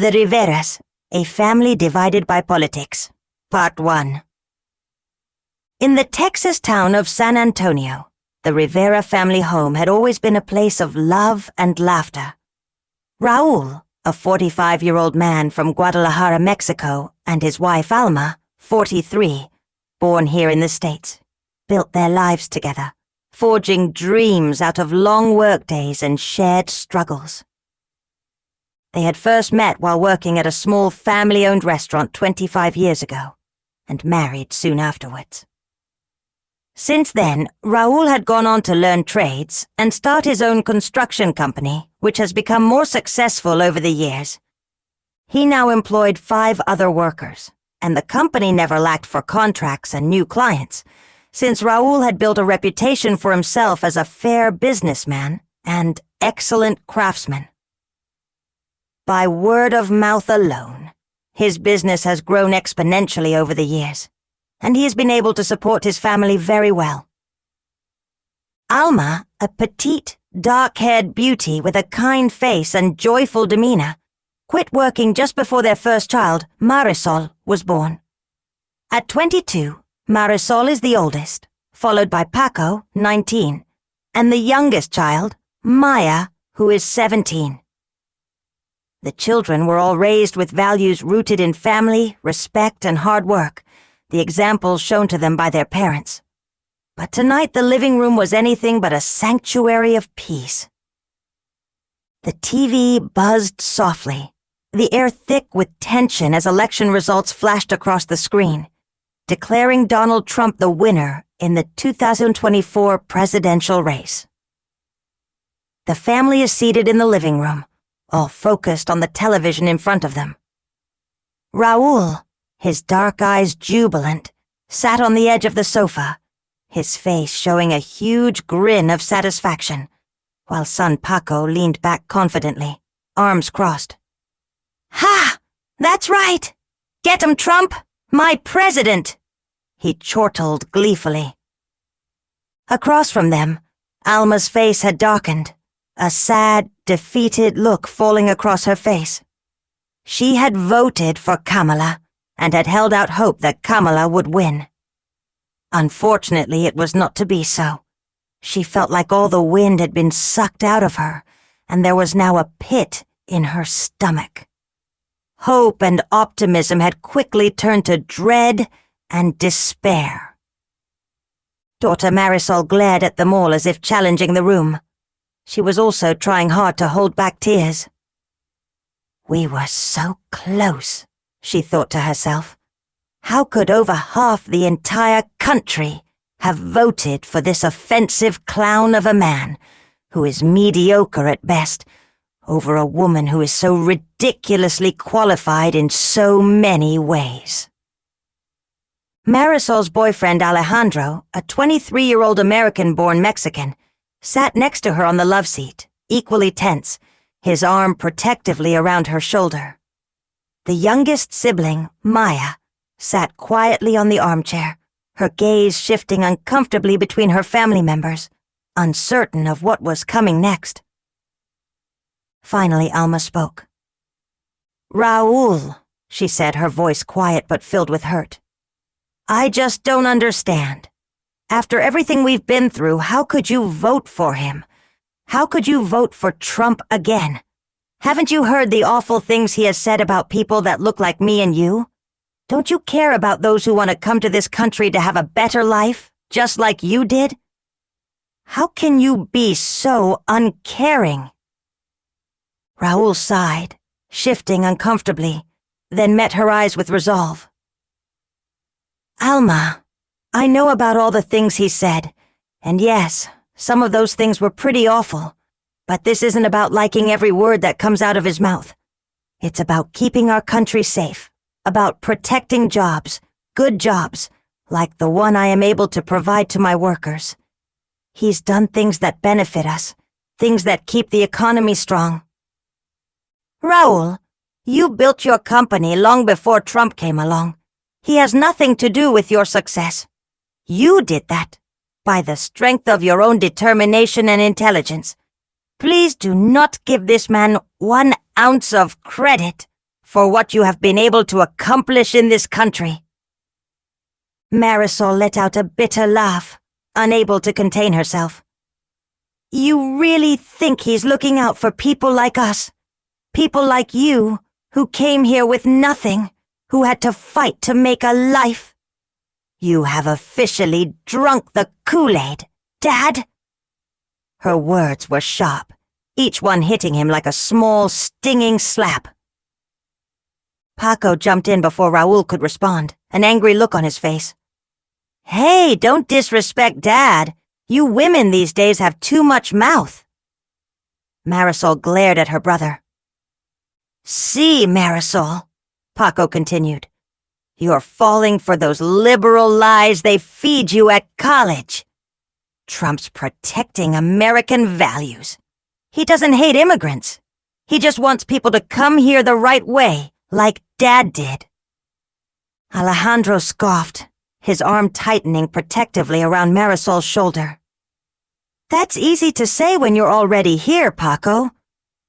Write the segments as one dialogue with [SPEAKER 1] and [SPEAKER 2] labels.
[SPEAKER 1] The Riveras, a family divided by politics. Part 1. In the Texas town of San Antonio, the Rivera family home had always been a place of love and laughter. Raul, a 45-year-old man from Guadalajara, Mexico, and his wife Alma, 43, born here in the States, built their lives together, forging dreams out of long workdays and shared struggles. They had first met while working at a small family-owned restaurant 25 years ago, and married soon afterwards. Since then, Raul had gone on to learn trades and start his own construction company, which has become more successful over the years. He now employed 5 other workers, and the company never lacked for contracts and new clients, since Raul had built a reputation for himself as a fair businessman and excellent craftsman. By word of mouth alone, his business has grown exponentially over the years, and he has been able to support his family very well. Alma, a petite, dark-haired beauty with a kind face and joyful demeanor, quit working just before their first child, Marisol, was born. At 22, Marisol is the oldest, followed by Paco, 19, and the youngest child, Maya, who is 17. The children were all raised with values rooted in family, respect, and hard work, the examples shown to them by their parents. But tonight the living room was anything but a sanctuary of peace. The TV buzzed softly, the air thick with tension as election results flashed across the screen, declaring Donald Trump the winner in the 2024 presidential race. The family is seated in the living room, all focused on the television in front of them. Raul, his dark eyes jubilant, sat on the edge of the sofa, his face showing a huge grin of satisfaction, while son Paco leaned back confidently, arms crossed. "Ha! That's right! Get him, Trump! My president!" he chortled gleefully. Across from them, Alma's face had darkened, a sad, defeated look falling across her face. She had voted for Kamala and had held out hope that Kamala would win. Unfortunately, it was not to be so. She felt like all the wind had been sucked out of her, and there was now a pit in her stomach. Hope and optimism had quickly turned to dread and despair. Daughter Marisol glared at them all as if challenging the room. She was also trying hard to hold back tears. "We were so close," she thought to herself. How could over half the entire country have voted for this offensive clown of a man, who is mediocre at best, over a woman who is so ridiculously qualified in so many ways? Marisol's boyfriend Alejandro, a 23-year-old American-born Mexican, sat next to her on the love seat, equally tense, his arm protectively around her shoulder. The youngest sibling, Maya, sat quietly on the armchair, her gaze shifting uncomfortably between her family members, uncertain of what was coming next. Finally, Alma spoke. "Raul," she said, her voice quiet but filled with hurt. "I just don't understand. After everything we've been through, how could you vote for him? How could you vote for Trump again? Haven't you heard the awful things he has said about people that look like me and you? Don't you care about those who want to come to this country to have a better life, just like you did? How can you be so uncaring?" Raul sighed, shifting uncomfortably, then met her eyes with resolve. "Alma, I know about all the things he said, and yes, some of those things were pretty awful, but this isn't about liking every word that comes out of his mouth. It's about keeping our country safe, about protecting jobs, good jobs, like the one I am able to provide to my workers. He's done things that benefit us, things that keep the economy strong." "Raul, you built your company long before Trump came along. He has nothing to do with your success. You did that, by the strength of your own determination and intelligence. Please do not give this man 1 ounce of credit for what you have been able to accomplish in this country." Marisol let out a bitter laugh, unable to contain herself. "You really think he's looking out for people like us? People like you, who came here with nothing, who had to fight to make a life? You have officially drunk the Kool-Aid, Dad." Her words were sharp, each one hitting him like a small, stinging slap. Paco jumped in before Raúl could respond, an angry look on his face. "Hey, don't disrespect Dad. You women these days have too much mouth." Marisol glared at her brother. "See, Marisol," Paco continued, "you're falling for those liberal lies they feed you at college. Trump's protecting American values. He doesn't hate immigrants. He just wants people to come here the right way, like Dad did." Alejandro scoffed, his arm tightening protectively around Marisol's shoulder. "That's easy to say when you're already here, Paco.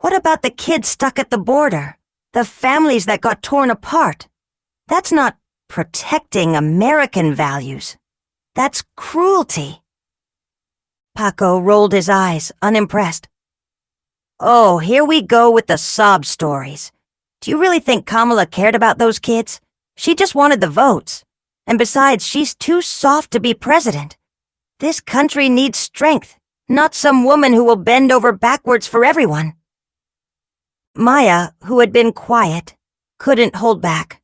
[SPEAKER 1] What about the kids stuck at the border? The families that got torn apart? That's not protecting American values. That's cruelty." Paco rolled his eyes, unimpressed. "Oh, here we go with the sob stories. Do you really think Kamala cared about those kids? She just wanted the votes. And besides, she's too soft to be president. This country needs strength, not some woman who will bend over backwards for everyone." Maya, who had been quiet, couldn't hold back.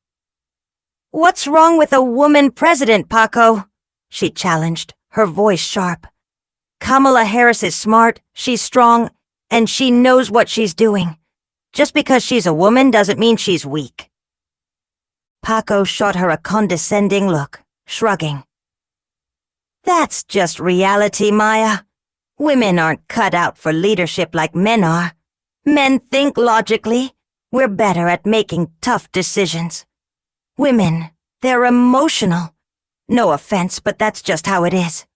[SPEAKER 1] "What's wrong with a woman president, Paco?" she challenged, her voice sharp. "Kamala Harris is smart, she's strong, and she knows what she's doing. Just because she's a woman doesn't mean she's weak." Paco shot her a condescending look, shrugging. "That's just reality, Maya. Women aren't cut out for leadership like men are. Men think logically. We're better at making tough decisions. Women, they're emotional. No offense, but that's just how it is."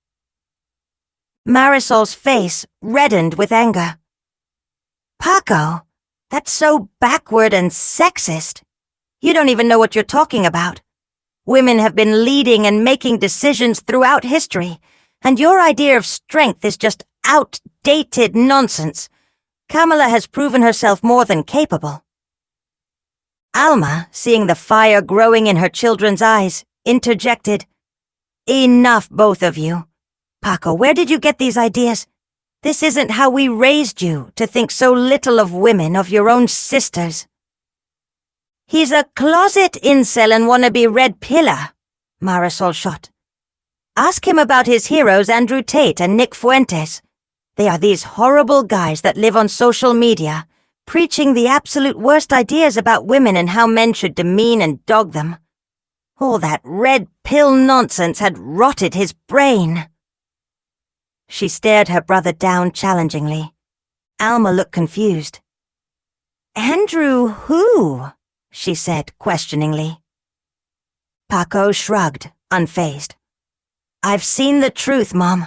[SPEAKER 1] Marisol's face reddened with anger. "Paco, that's so backward and sexist. You don't even know what you're talking about. Women have been leading and making decisions throughout history, and your idea of strength is just outdated nonsense. Kamala has proven herself more than capable." Alma, seeing the fire growing in her children's eyes, interjected, "Enough, both of you. Paco, where did you get these ideas? This isn't how we raised you, to think so little of women, of your own sisters." "He's a closet incel and wannabe red pillar," Marisol shot. "Ask him about his heroes Andrew Tate and Nick Fuentes. They are these horrible guys that live on social media, preaching the absolute worst ideas about women and how men should demean and dog them. All that red pill nonsense had rotted his brain." She stared her brother down challengingly. Alma looked confused. "Andrew who?" she said questioningly. Paco shrugged, unfazed. "I've seen the truth, Mom.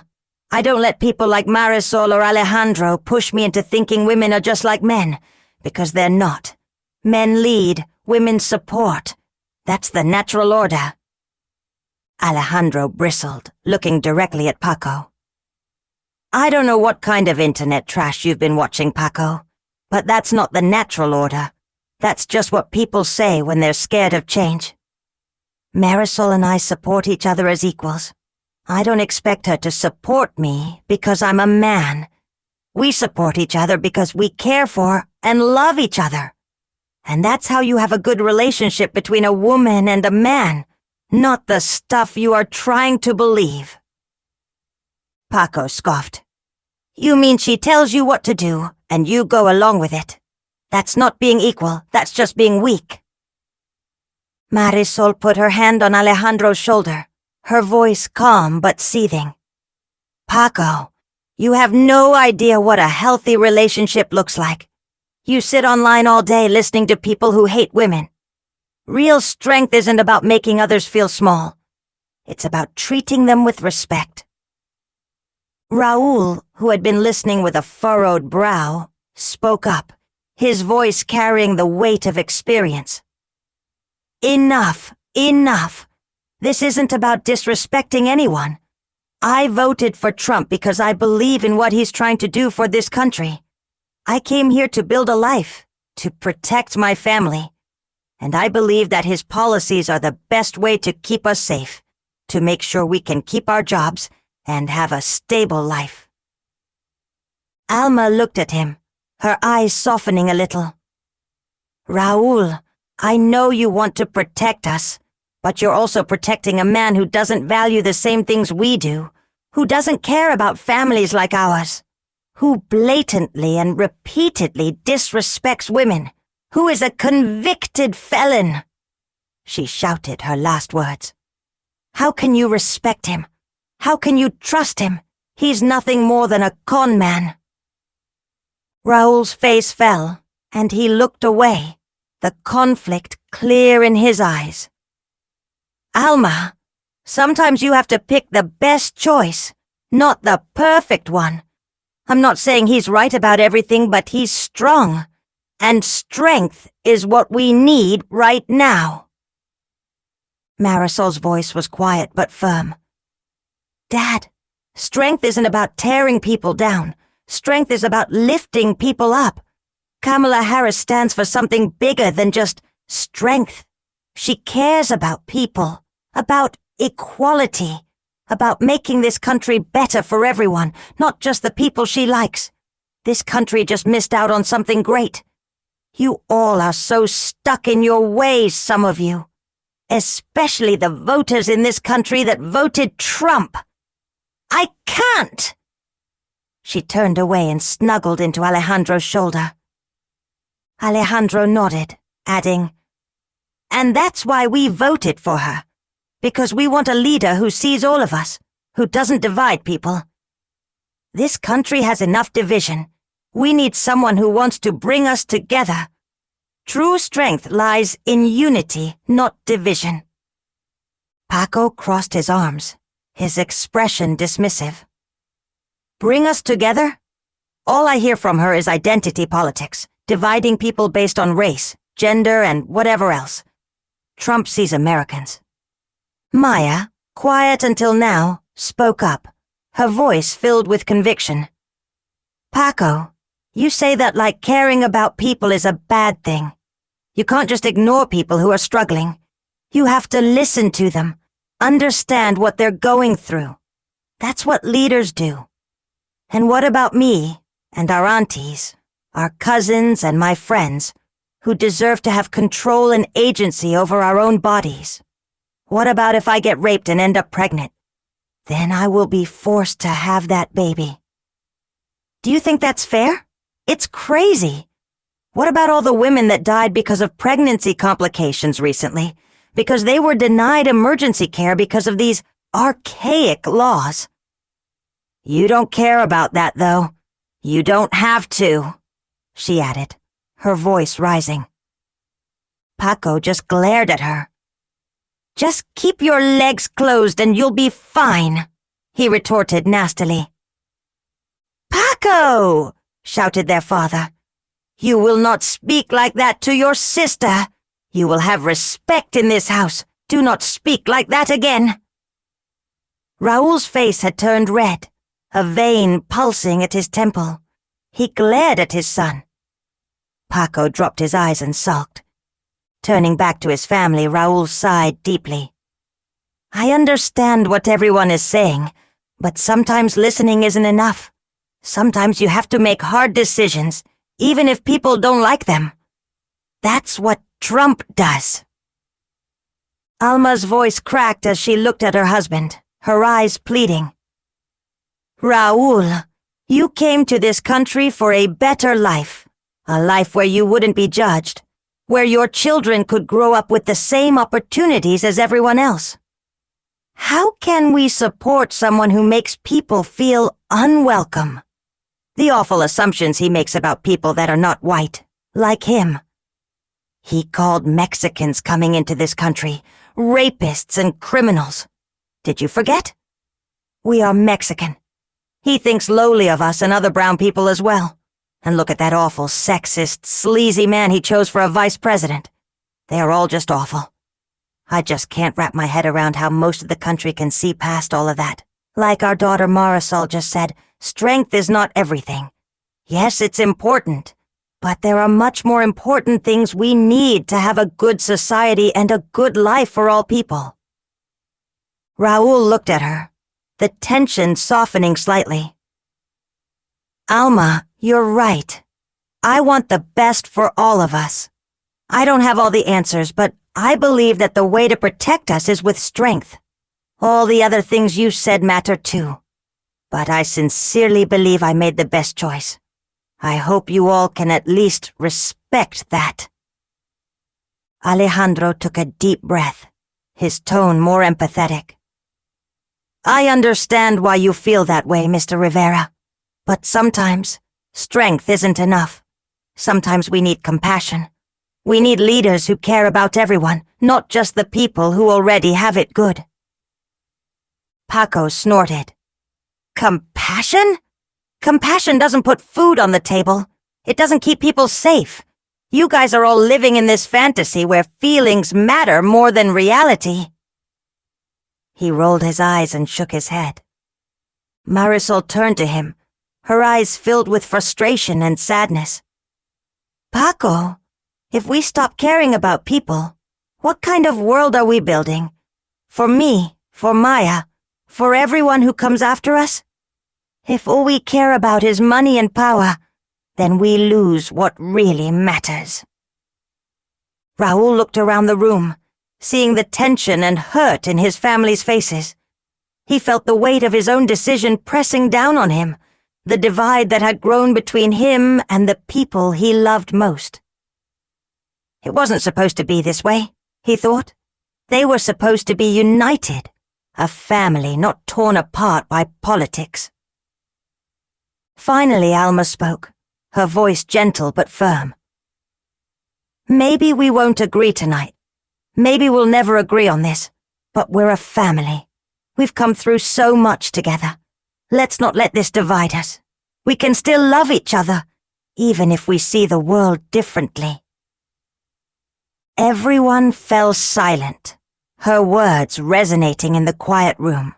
[SPEAKER 1] I don't let people like Marisol or Alejandro push me into thinking women are just like men, because they're not. Men lead, women support. That's the natural order." Alejandro bristled, looking directly at Paco. "I don't know what kind of internet trash you've been watching, Paco, but that's not the natural order. That's just what people say when they're scared of change. Marisol and I support each other as equals. I don't expect her to support me because I'm a man. We support each other because we care for and love each other. And that's how you have a good relationship between a woman and a man, not the stuff you are trying to believe." Paco scoffed. "You mean she tells you what to do, and you go along with it? That's not being equal, that's just being weak." Marisol put her hand on Alejandro's shoulder, her voice calm but seething. "Paco, you have no idea what a healthy relationship looks like. You sit online all day listening to people who hate women. Real strength isn't about making others feel small. It's about treating them with respect." Raúl, who had been listening with a furrowed brow, spoke up, his voice carrying the weight of experience. Enough, enough. This isn't about disrespecting anyone. I voted for Trump because I believe in what he's trying to do for this country. I came here to build a life, to protect my family. And I believe that his policies are the best way to keep us safe, to make sure we can keep our jobs and have a stable life. Alma looked at him, her eyes softening a little. Raul, I know you want to protect us, but you're also protecting a man who doesn't value the same things we do, who doesn't care about families like ours, who blatantly and repeatedly disrespects women, who is a convicted felon. She shouted her last words. How can you respect him? How can you trust him? He's nothing more than a con man. Raul's face fell, and he looked away, the conflict clear in his eyes. Alma, sometimes you have to pick the best choice, not the perfect one. I'm not saying he's right about everything, but he's strong. And strength is what we need right now. Marisol's voice was quiet but firm. Dad, strength isn't about tearing people down. Strength is about lifting people up. Kamala Harris stands for something bigger than just strength. She cares about people, about equality, about making this country better for everyone, not just the people she likes. This country just missed out on something great. You all are so stuck in your ways, some of you. Especially the voters in this country that voted Trump. I can't! She turned away and snuggled into Alejandro's shoulder. Alejandro nodded, adding, And that's why we voted for her. Because we want a leader who sees all of us, who doesn't divide people. This country has enough division. We need someone who wants to bring us together. True strength lies in unity, not division. Paco crossed his arms, his expression dismissive. Bring us together? All I hear from her is identity politics, dividing people based on race, gender, and whatever else. Trump sees Americans. Maya, quiet until now, spoke up, her voice filled with conviction. Paco, you say that like caring about people is a bad thing. You can't just ignore people who are struggling. You have to listen to them, understand what they're going through. That's what leaders do. And what about me and our aunties, our cousins and my friends, who deserve to have control and agency over our own bodies? What about if I get raped and end up pregnant? Then I will be forced to have that baby. Do you think that's fair? It's crazy. What about all the women that died because of pregnancy complications recently? Because they were denied emergency care because of these archaic laws. You don't care about that, though. You don't have to, she added, her voice rising. Paco just glared at her. Just keep your legs closed and you'll be fine, he retorted nastily. Paco! Shouted their father. You will not speak like that to your sister. You will have respect in this house. Do not speak like that again. Raul's face had turned red, a vein pulsing at his temple. He glared at his son. Paco dropped his eyes and sulked. Turning back to his family, Raul sighed deeply. I understand what everyone is saying, but sometimes listening isn't enough. Sometimes you have to make hard decisions, even if people don't like them. That's what Trump does. Alma's voice cracked as she looked at her husband, her eyes pleading. Raul, you came to this country for a better life, a life where you wouldn't be judged, where your children could grow up with the same opportunities as everyone else. How can we support someone who makes people feel unwelcome? The awful assumptions he makes about people that are not white, like him. He called Mexicans coming into this country rapists and criminals. Did you forget? We are Mexican. He thinks lowly of us and other brown people as well. And look at that awful, sexist, sleazy man he chose for a vice president. They are all just awful. I just can't wrap my head around how most of the country can see past all of that. Like our daughter Marisol just said, strength is not everything. Yes, it's important, but there are much more important things we need to have a good society and a good life for all people. Raoul looked at her, the tension softening slightly. Alma, you're right. I want the best for all of us. I don't have all the answers, but I believe that the way to protect us is with strength. All the other things you said matter too. But I sincerely believe I made the best choice. I hope you all can at least respect that. Alejandro took a deep breath, his tone more empathetic. I understand why you feel that way, Mr. Rivera. But sometimes, strength isn't enough. Sometimes we need compassion. We need leaders who care about everyone, not just the people who already have it good. Paco snorted. Compassion? Compassion doesn't put food on the table. It doesn't keep people safe. You guys are all living in this fantasy where feelings matter more than reality. He rolled his eyes and shook his head. Marisol turned to him, her eyes filled with frustration and sadness. Paco, if we stop caring about people, what kind of world are we building? For me, for Maya, for everyone who comes after us? If all we care about is money and power, then we lose what really matters. Raoul looked around the room, seeing the tension and hurt in his family's faces. He felt the weight of his own decision pressing down on him, the divide that had grown between him and the people he loved most. It wasn't supposed to be this way, he thought. They were supposed to be united, a family not torn apart by politics. Finally, Alma spoke, her voice gentle but firm. Maybe we won't agree tonight. Maybe we'll never agree on this, but we're a family. We've come through so much together. Let's not let this divide us. We can still love each other, even if we see the world differently. Everyone fell silent, her words resonating in the quiet room.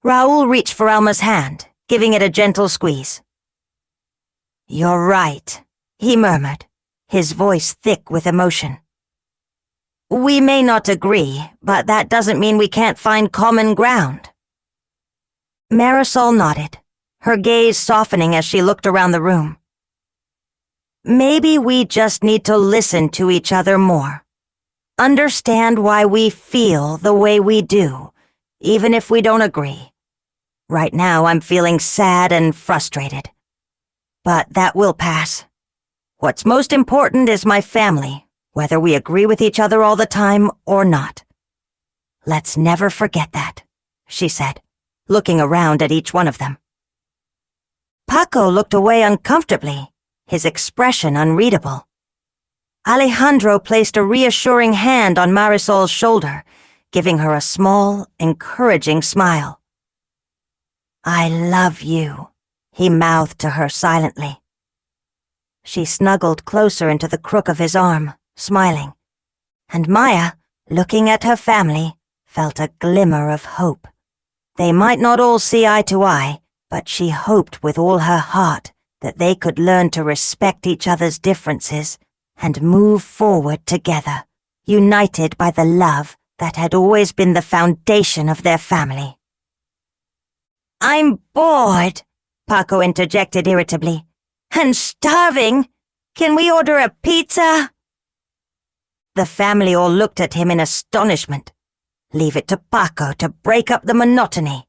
[SPEAKER 1] Raoul reached for Alma's hand, giving it a gentle squeeze. You're right, he murmured, his voice thick with emotion. We may not agree, but that doesn't mean we can't find common ground. Marisol nodded, her gaze softening as she looked around the room. Maybe we just need to listen to each other more. Understand why we feel the way we do, even if we don't agree. Right now I'm feeling sad and frustrated. But that will pass. What's most important is my family, whether we agree with each other all the time or not. Let's never forget that, she said, looking around at each one of them. Paco looked away uncomfortably, his expression unreadable. Alejandro placed a reassuring hand on Marisol's shoulder, giving her a small, encouraging smile. I love you, he mouthed to her silently. She snuggled closer into the crook of his arm, smiling, and Maya, looking at her family, felt a glimmer of hope. They might not all see eye to eye, but she hoped with all her heart that they could learn to respect each other's differences and move forward together, united by the love that had always been the foundation of their family. I'm bored, Paco interjected irritably. And starving. Can we order a pizza? The family all looked at him in astonishment. Leave it to Paco to break up the monotony.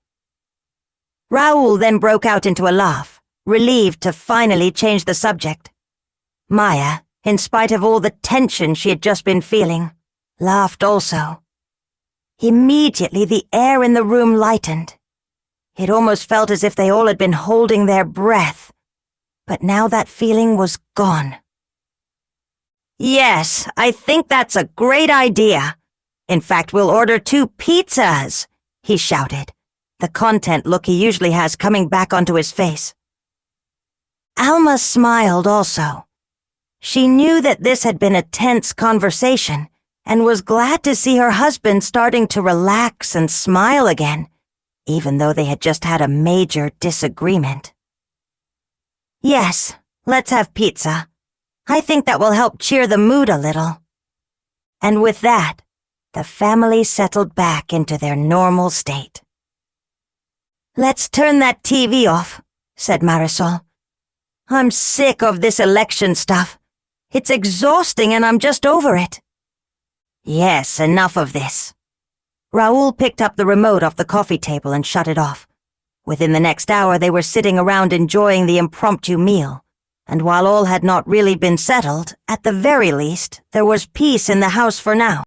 [SPEAKER 1] Raoul then broke out into a laugh, relieved to finally change the subject. Maya, in spite of all the tension she had just been feeling, laughed also. Immediately the air in the room lightened. It almost felt as if they all had been holding their breath. But now that feeling was gone. Yes, I think that's a great idea. In fact, we'll order 2 pizzas, he shouted, the content look he usually has coming back onto his face. Alma smiled also. She knew that this had been a tense conversation, and was glad to see her husband starting to relax and smile again, even though they had just had a major disagreement. "Yes, let's have pizza. I think that will help cheer the mood a little." And with that, the family settled back into their normal state. "Let's turn that TV off," said Marisol. "I'm sick of this election stuff. It's exhausting and I'm just over it." "Yes, enough of this." Raoul picked up the remote off the coffee table and shut it off. Within the next hour they were sitting around enjoying the impromptu meal, and while all had not really been settled, at the very least, there was peace in the house for now.